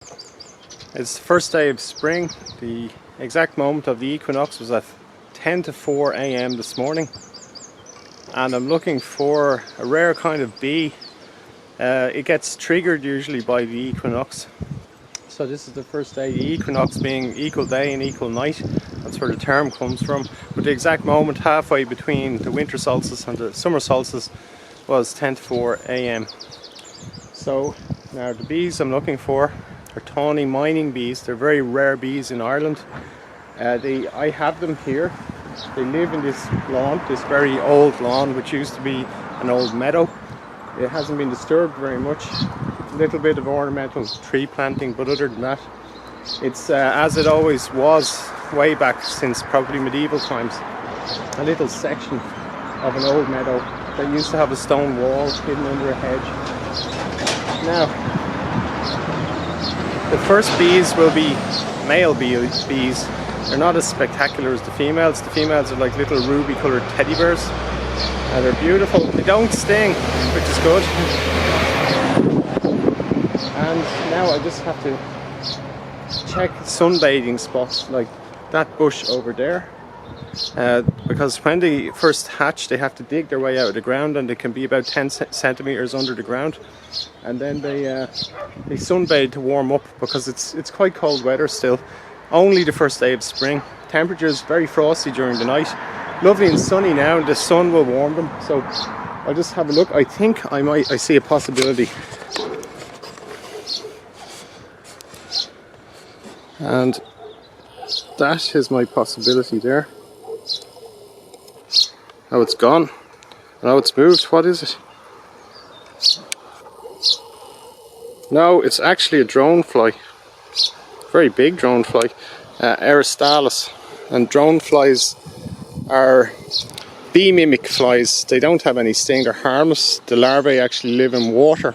It's the first day of spring. The exact moment of the equinox was at 10 to 4 a.m. this morning, and I'm looking for a rare kind of bee. It gets triggered usually by the equinox. So this is the first day, the equinox being equal day and equal night. That's where the term comes from. But the exact moment halfway between the winter solstice and the summer solstice was 10 to 4 a.m. So now the bees I'm looking for are tawny mining bees. They're very rare bees in Ireland. I have them here. They live in this lawn, this very old lawn, which used to be an old meadow. It hasn't been disturbed very much. A little bit of ornamental tree planting, but other than that, it's as it always was way back since probably medieval times. A little section of an old meadow that used to have a stone wall hidden under a hedge. Now, the first bees will be male bees. They're not as spectacular as the females. The females are like little ruby coloured teddy bears. They're beautiful. They don't sting, which is good. And now I just have to check sunbathing spots like that bush over there. Because when they first hatch, they have to dig their way out of the ground, and they can be about 10 centimeters under the ground. And then they sunbathe to warm up, because it's quite cold weather still. Only the first day of spring. Temperatures very frosty during the night. Lovely and sunny now, and the sun will warm them. So I'll just have a look. I think I see a possibility. And that is my possibility there. Oh, it's gone. Oh, it's moved. What is it? No, it's actually a drone fly. Very big drone fly. Aristalis. And drone flies are bee mimic flies. They don't have any sting. They're harmless. The larvae actually live in water.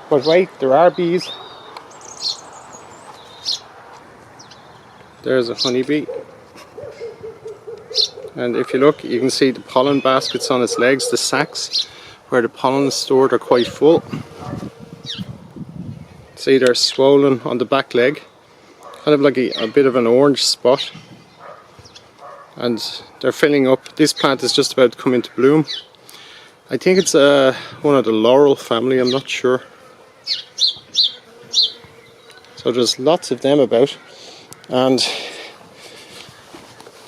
But wait, there are bees. There's a honeybee. And if you look, you can see the pollen baskets on its legs. The sacs where the pollen is stored are quite full. See, they're swollen on the back leg. Kind of like a bit of an orange spot. And they're filling up. This plant is just about to come into bloom. I think it's one of the laurel family, I'm not sure. So there's lots of them about. And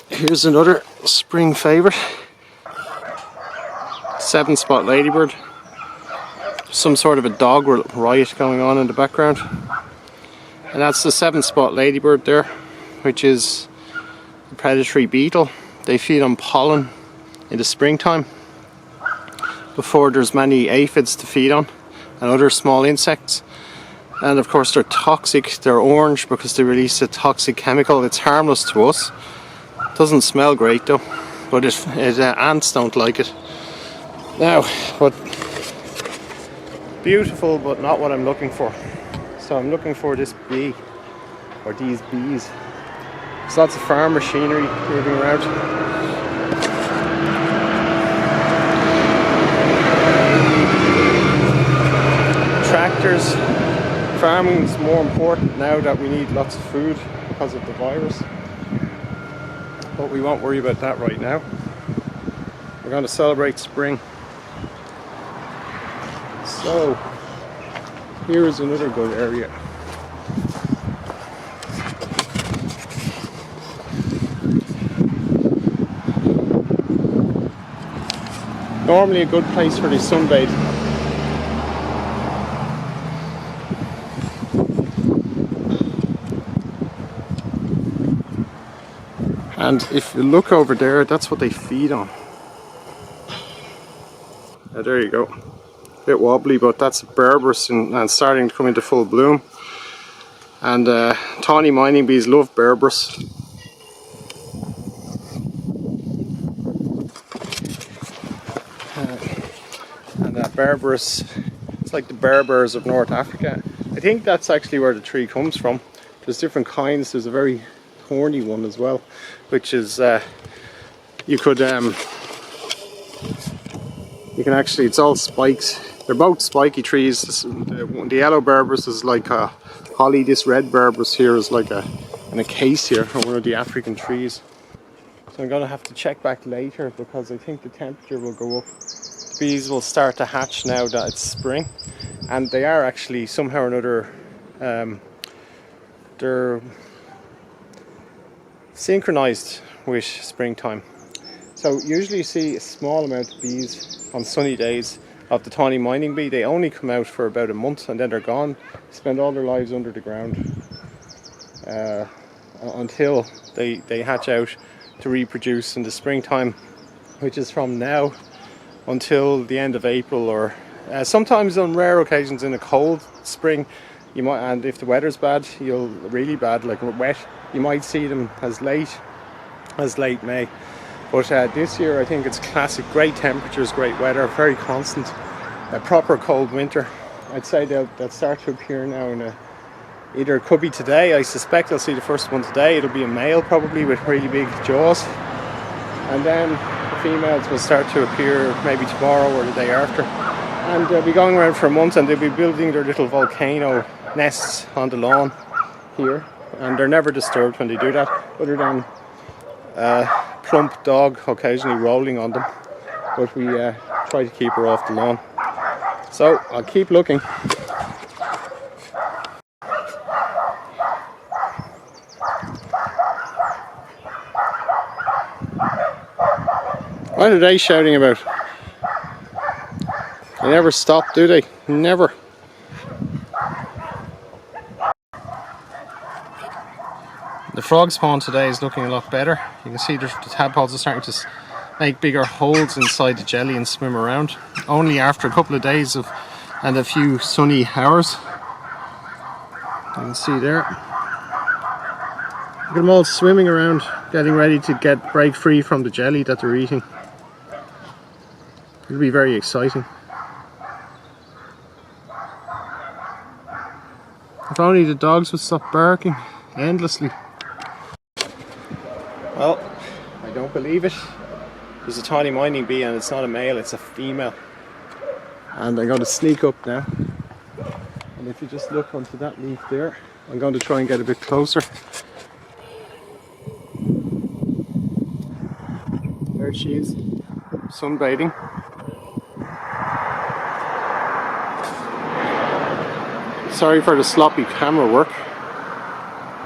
here's another spring favourite. 7-spot ladybird. Some sort of a dog riot going on in the background. And that's the 7-spot ladybird there, which is a predatory beetle. They feed on pollen in the springtime, before there's many aphids to feed on and other small insects. And of course they're toxic. They're orange because they release a toxic chemical. It's harmless to us. Doesn't smell great though, but ants don't like it. Now, but beautiful, but not what I'm looking for. So I'm looking for this bee, or these bees. There's lots of farm machinery moving around. Tractors. Farming is more important now that we need lots of food because of the virus. But we won't worry about that right now. We're going to celebrate spring. So, here is another good area. Normally a good place for the sunbathe. And if you look over there, that's what they feed on. There you go. A bit wobbly, but that's berberis and starting to come into full bloom. And tawny mining bees love berberis. And that berberis, it's like the berbers of North Africa. I think that's actually where the tree comes from. There's different kinds. There's a very thorny one as well, which is you can actually, it's all spikes. They're both spiky trees. The yellow Berberis is like a holly. This red Berberis here is like an acacia, one of the African trees. So I'm going to have to check back later because I think the temperature will go up. The bees will start to hatch now that it's spring, and they are actually somehow or another they're synchronized with springtime. So usually you see a small amount of bees on sunny days of the tawny mining bee. They only come out for about a month and then they're gone. Spend all their lives under the ground until they hatch out to reproduce in the springtime, which is from now until the end of April, or sometimes on rare occasions in a cold spring you might, and if the weather's bad, really bad, like wet, you might see them as late May. But this year I think it's classic, great temperatures, great weather, very constant, a proper cold winter. I'd say they'll start to appear now in either it could be today. I suspect I'll see the first one today. It'll be a male probably with really big jaws, and then the females will start to appear maybe tomorrow or the day after, and they'll be going around for a month and they'll be building their little volcano nests on the lawn here, and they're never disturbed when they do that, other than plump dog occasionally rolling on them, but we try to keep her off the lawn. So I'll keep looking. What are they shouting about? They never stop, do they? Never. The frog spawn today is looking a lot better. You can see the tadpoles are starting to make bigger holes inside the jelly and swim around. Only after a couple of days and a few sunny hours. You can see there. Look at them all swimming around, getting ready to break free from the jelly that they're eating. It'll be very exciting. If only the dogs would stop barking endlessly. Well, I don't believe it. There's a tawny mining bee and it's not a male, it's a female. And I'm going to sneak up now. And if you just look onto that leaf there, I'm going to try and get a bit closer. There she is, sunbathing. Sorry for the sloppy camera work.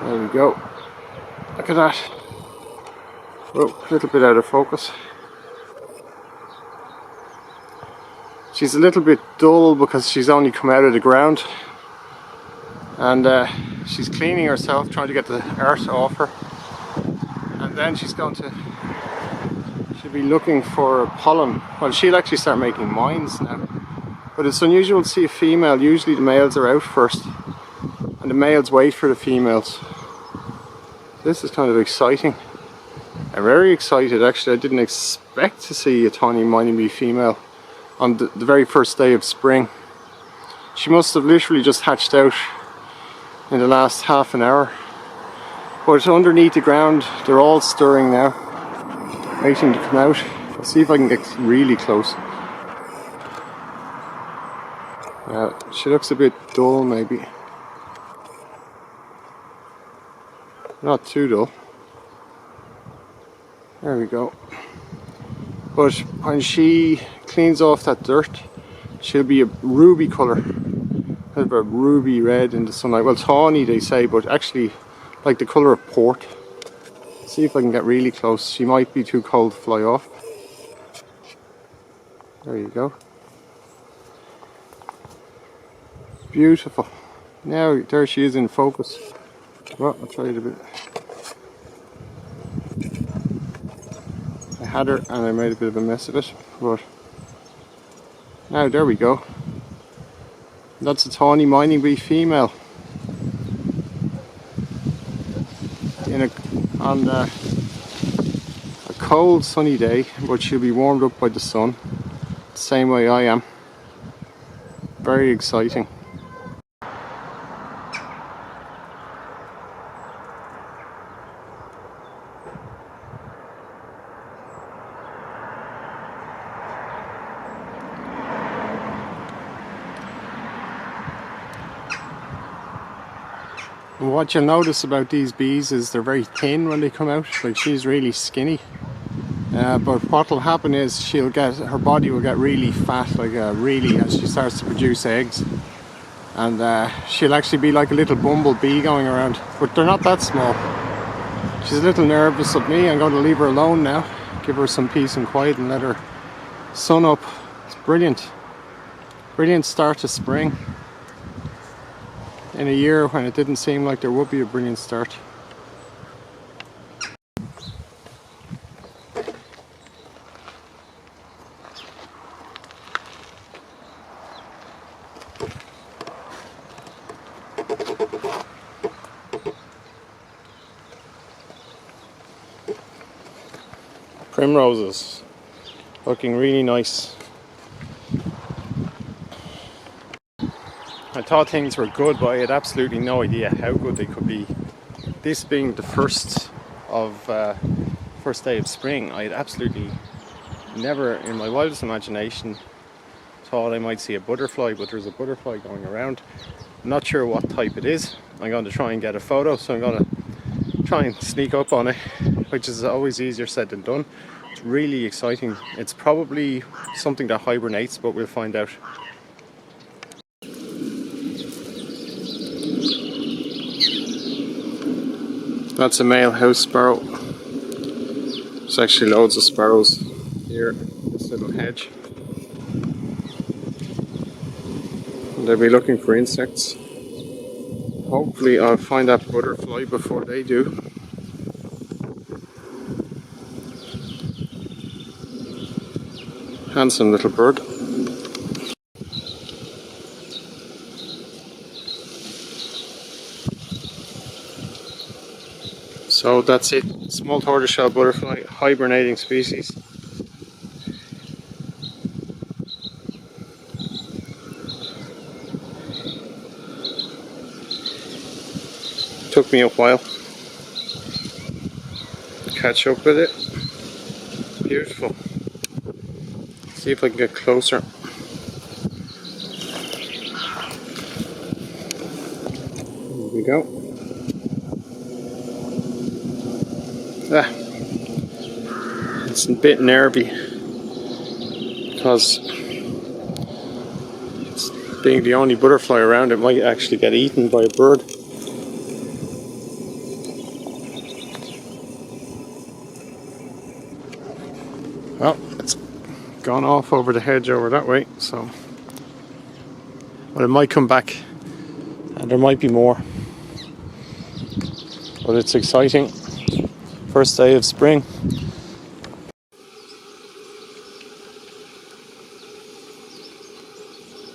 There we go. Look at that. Oh, a little bit out of focus. She's a little bit dull because she's only come out of the ground, and she's cleaning herself, trying to get the earth off her, and then she'll be looking for pollen. Well, she'll actually start making mines now, but it's unusual to see a female. Usually the males are out first and the males wait for the females. This is kind of exciting. I'm very excited actually. I didn't expect to see a tawny mining bee female on the very first day of spring. She must have literally just hatched out in the last half an hour. But underneath the ground they're all stirring now, waiting to come out. I'll see if I can get really close. She looks a bit dull maybe. Not too dull. There we go. But when she cleans off that dirt, she'll be a ruby colour. Kind of a ruby red in the sunlight. Well, tawny they say, but actually like the colour of port. See if I can get really close. She might be too cold to fly off. There you go. Beautiful. Now there she is in focus. Well, I'll try it a bit. I had her and I made a bit of a mess of it, but now there we go. That's a tawny mining bee female. On a cold sunny day, but she'll be warmed up by the sun the same way I am. Very exciting. And what you'll notice about these bees is they're very thin when they come out. Like, she's really skinny. But what will happen is her body will get really fat, like really, as she starts to produce eggs. And she'll actually be like a little bumblebee going around. But they're not that small. She's a little nervous of me. I'm going to leave her alone now. Give her some peace and quiet and let her sun up. It's brilliant. Brilliant start to spring. In a year when it didn't seem like there would be a brilliant start. Primroses looking really nice. I thought things were good, but I had absolutely no idea how good they could be. This being the first day of spring, I had absolutely never in my wildest imagination thought I might see a butterfly, but there's a butterfly going around. I'm not sure what type it is. I'm going to try and get a photo, so I'm going to try and sneak up on it, which is always easier said than done. It's really exciting. It's probably something that hibernates, but we'll find out. That's a male house sparrow. There's actually loads of sparrows here in this little hedge. And they'll be looking for insects. Hopefully I'll find that butterfly before they do. Handsome little bird. So that's it. Small tortoiseshell butterfly, hibernating species. Took me a while to catch up with it. Beautiful. See if I can get closer. Here we go. It's a bit nervy because it's being the only butterfly around, it might actually get eaten by a bird. Well, it's gone off over the hedge over that way, so well, it might come back and there might be more, but it's exciting. First day of spring.